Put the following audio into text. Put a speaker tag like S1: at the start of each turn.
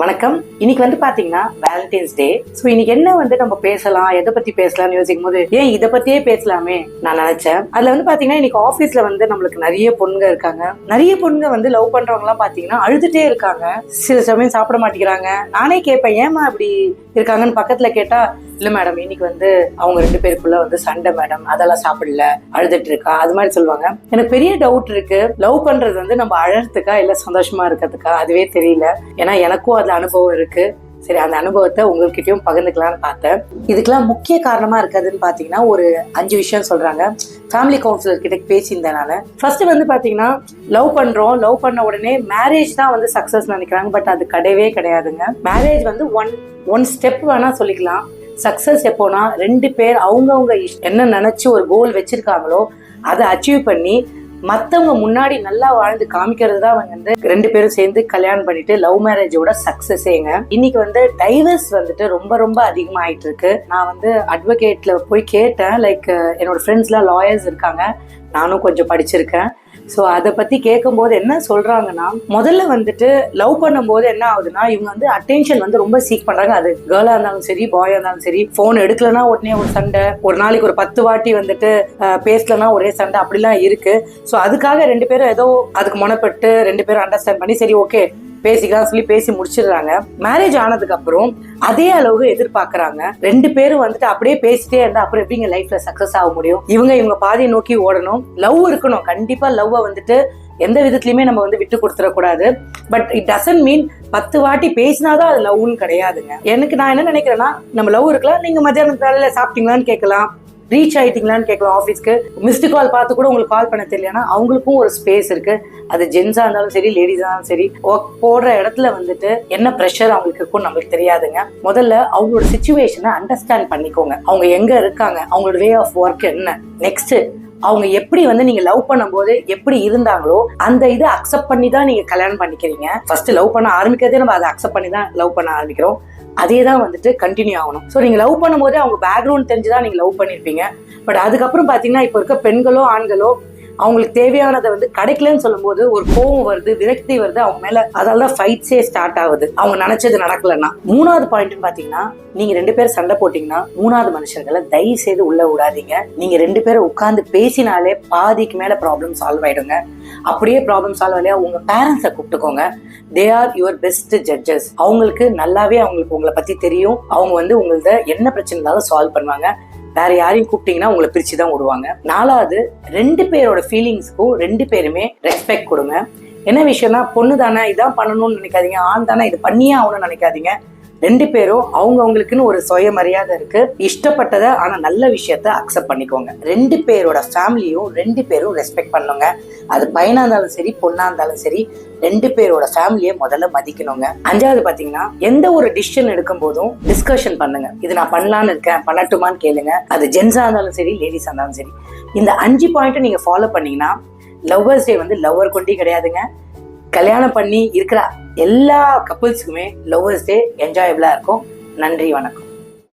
S1: வணக்கம். இன்னைக்கு வந்து பாத்தீங்கன்னா வேலண்டைன்ஸ் டே. ஸோ இன்னைக்கு என்ன வந்து நம்ம பேசலாம், எதை பத்தி பேசலாம்னு யோசிக்கும் போது ஏன் இதை பத்தியே பேசலாமே நான் நினைச்சேன். அதுல வந்து பாத்தீங்கன்னா இன்னைக்கு ஆபீஸ்ல வந்து நம்மளுக்கு நிறைய பொண்ணுங்க இருக்காங்க. நிறைய பொண்ணுங்க வந்து லவ் பண்றவங்க எல்லாம் பாத்தீங்கன்னா அழுதுட்டே இருக்காங்க. சில சமயம் சாப்பிட மாட்டேங்கிறாங்க. நானே கேட்பேன், ஏமா இப்படி இருக்காங்கன்னு. பக்கத்துல கேட்டா, இல்ல மேடம் இன்னைக்கு வந்து அவங்க 2 பேருக்குள்ள வந்து சண்டை மேடம், அதெல்லாம் சாப்பிடல, அழுதுட்டு இருக்கா, அது மாதிரி சொல்லுவாங்க. எனக்கு பெரிய டவுட் இருக்கு, லவ் பண்றது வந்து நம்ம அழறதுக்கா இல்ல சந்தோஷமா இருக்கிறதுக்கா, அதுவே தெரியல. ஏன்னா எனக்கும் அதுல அனுபவம் இருக்கு. சரி, அந்த அனுபவத்தை உங்ககிட்டயும் பகிர்ந்துக்கலாம்னு பார்த்தேன். இதுக்கெல்லாம் முக்கிய காரணமா இருக்கிறதுன்னு பாத்தீங்கன்னா ஒரு 5 விஷயம் சொல்றாங்க. ஃபேமிலி கவுன்சிலர் கிட்ட பேசியிருந்தேன் நான். ஃபர்ஸ்ட் வந்து பாத்தீங்கன்னா லவ் பண்ண உடனே மேரேஜ் தான் வந்து சக்சஸ் நினைக்கிறாங்க. பட் அது கிடையவே கிடையாதுங்க. மேரேஜ் வந்து ஒன் ஸ்டெப் வேணா சொல்லிக்கலாம். சக்சஸ் எப்போனா 2 பேர் அவங்கவுங்க என்ன நினைச்சு ஒரு கோல் வச்சிருக்காங்களோ அதை அச்சீவ் பண்ணி மற்றவங்க முன்னாடி நல்லா வாழ்ந்து காமிக்கிறது தான் வந்து 2 பேரும் சேர்ந்து கல்யாணம் பண்ணிட்டு லவ் மேரேஜோட சக்சஸேங்க. இன்னைக்கு வந்து டைவர்ஸ் வந்துட்டு ரொம்ப ரொம்ப அதிகமாயிட்டு இருக்கு. நான் வந்து அட்வொகேட்ல போய் கேட்டேன். லைக் என்னோட ஃப்ரெண்ட்ஸ்லாம் லாயர்ஸ் இருக்காங்க, நானும் கொஞ்சம் படிச்சிருக்கேன். ஸோ அதை பற்றி கேட்கும்போது என்ன சொல்கிறாங்கன்னா, முதல்ல வந்துட்டு லவ் பண்ணும்போது என்ன ஆகுதுன்னா, இவங்க வந்து அட்டென்ஷன் வந்து ரொம்ப சீக் பண்ணுறாங்க. அது கேர்ளாக இருந்தாலும் சரி, பாயாக இருந்தாலும் சரி. ஃபோன் எடுக்கலன்னா உடனே ஒரு சண்டை, ஒரு நாளைக்கு ஒரு 10 வாட்டி வந்துட்டு பேசலன்னா ஒரே சண்டை, அப்படிலாம் இருக்குது. ஸோ அதுக்காக 2 பேரும் ஏதோ அதுக்கு முனப்பட்டு 2 பேரும் அண்டர்ஸ்டாண்ட் பண்ணி சரி ஓகே பேசிக்கலாம் சொல்லி பேசி முடிச்சிடுறாங்க. மேரேஜ் ஆனதுக்கு அப்புறம் அதே அளவுக்கு எதிர்பார்க்கறாங்க. 2 பேரும் வந்துட்டு அப்படியே பேசிட்டே இருந்தா அப்புறம் எப்படிங்க லைஃப்ல சக்சஸ் ஆக முடியும்? இவங்க பாதையை நோக்கி ஓடணும். லவ் இருக்கணும், கண்டிப்பா லவ்வை வந்துட்டு எந்த விதத்துலயுமே நம்ம வந்து விட்டு கொடுத்துடக்கூடாது. பட் இட் டசன்ட் மீன் 10 வாட்டி பேசினாதான் அது லவ்னு கிடையாதுங்க. நான் என்ன நினைக்கிறேன்னா, நம்ம லவ் இருக்கலாம், நீங்க மத்தியானம் வேலையில சாப்பிட்டீங்களான்னு கேட்கலாம், ரீச் ஆயிட்டீங்களான்னு கேட்கலாம், ஆஃபீஸ்க்கு மிஸ்டு கால் பார்த்து கூட உங்களுக்கு கால் பண்ண தெரியலன்னா அவங்களுக்கும் ஒரு ஸ்பேஸ் இருக்கு. அது ஜென்ஸா இருந்தாலும் சரி, லேடிஸா இருந்தாலும் சரி. ஒர்க் போடுற இடத்துல வந்துட்டு என்ன ப்ரெஷர் அவங்களுக்கு இருக்கும் நம்மளுக்கு தெரியாதுங்க. முதல்ல அவங்களோட சிச்சுவேஷனை அண்டர்ஸ்டாண்ட் பண்ணிக்கோங்க. அவங்க எங்க இருக்காங்க, அவங்களோட வே ஆஃப் ஒர்க் என்ன, நெக்ஸ்ட் அவங்க எப்படி வந்து நீங்க லவ் பண்ணும்போது எப்படி இருந்தாங்களோ அந்த இதை அக்செப்ட் பண்ணி தான் நீங்க கல்யாணம் பண்ணிக்கிறீங்க. ஃபர்ஸ்ட் லவ் பண்ண ஆரம்பிக்கிறதே நம்ம அதை அக்செப்ட் பண்ணி தான் லவ் பண்ண ஆரம்பிக்கிறோம். அதே தான் வந்துட்டு கண்டினியூ ஆகணும். ஸோ நீங்க லவ் பண்ணும்போது அவங்க பேக்ரவுண்ட் தெரிஞ்சுதான் நீங்க லவ் பண்ணிருப்பீங்க. பட் அதுக்கப்புறம் பாத்தீங்கன்னா இப்போ இருக்க பெண்களோ ஆண்களோ அவங்களுக்கு தேவையானதை வந்து கிடைக்கலன்னு சொல்லும் போது ஒரு கோவம் வருது, விரக்தி வருது அவங்க மேல. அதனாலதான் ஃபைட்ஸே ஸ்டார்ட் ஆகுது, அவங்க நினைச்சது நடக்கலன்னா. 3வது பாயிண்ட் பாத்தீங்கன்னா, நீங்க 2 பேரும் சண்டை போட்டீங்கன்னா 3வது மனுஷர்களை தயவு செய்து உள்ள விடாதீங்க. நீங்க 2 பேரும் உட்கார்ந்து பேசினாலே பாதிக்கு மேல ப்ராப்ளம் சால்வ் ஆயிடுங்க. அப்படியே ப்ராப்ளம் சால்வ் ஆகலையா உங்க பேரண்ட்ஸை கூப்பிட்டுக்கோங்க. They are your best judges. அவங்களுக்கு நல்லாவே அவங்களுக்கு உங்களை பத்தி தெரியும். அவங்க வந்து உங்களது என்ன பிரச்சனை இருந்தாலும் சால்வ் பண்ணுவாங்க. வேற யாரையும் கூப்பிட்டீங்கன்னா உங்களை பிரிச்சு தான் விடுவாங்க. 4வது, 2 பேரோட ஃபீலிங்ஸ்க்கும் 2 பேருமே ரெஸ்பெக்ட் கொடுங்க. என்ன விஷயம்னா, பொண்ணு தானே இதான் பண்ணணும்னு நினைக்காதீங்க, ஆண் தானே இது பண்ணியே ஆகணும்னு நினைக்காதீங்க. 2 பேரும் அவங்களுக்குன்னு ஒரு சுய மரியாதை இருக்கு. இஷ்டப்பட்டதை ஆனா நல்ல விஷயத்த அக்செப்ட் பண்ணிக்கோங்க. 2 பேரோட ஃபேமிலியும் 2 பேரும் ரெஸ்பெக்ட் பண்ணுங்க. அது பையனா இருந்தாலும் சரி, பொண்ணா இருந்தாலும் சரி, 2 பேரோட ஃபேமிலியை முதல்ல மதிக்கணுங்க. 5வது பாத்தீங்கன்னா, எந்த ஒரு டிசிஷன் எடுக்கும் போதும் டிஸ்கஷன் பண்ணுங்க. இது நான் பண்ணலான்னு இருக்கேன், பண்ணட்டுமான்னு கேளுங்க. அது ஜென்ஸா இருந்தாலும் சரி, லேடிஸா இருந்தாலும் சரி. இந்த 5 பாயிண்ட் நீங்க ஃபாலோ பண்ணீங்கன்னா லவ்வர்ஸ் டே வந்து லவ்வர் கொண்டே கிடையாதுங்க. கல்யாணம் பண்ணி இருக்கிற எல்லா கப்புள்ஸுக்குமே லவ்வர்ஸ் டே என்ஜாயபிளா இருக்கும். நன்றி, வணக்கம்.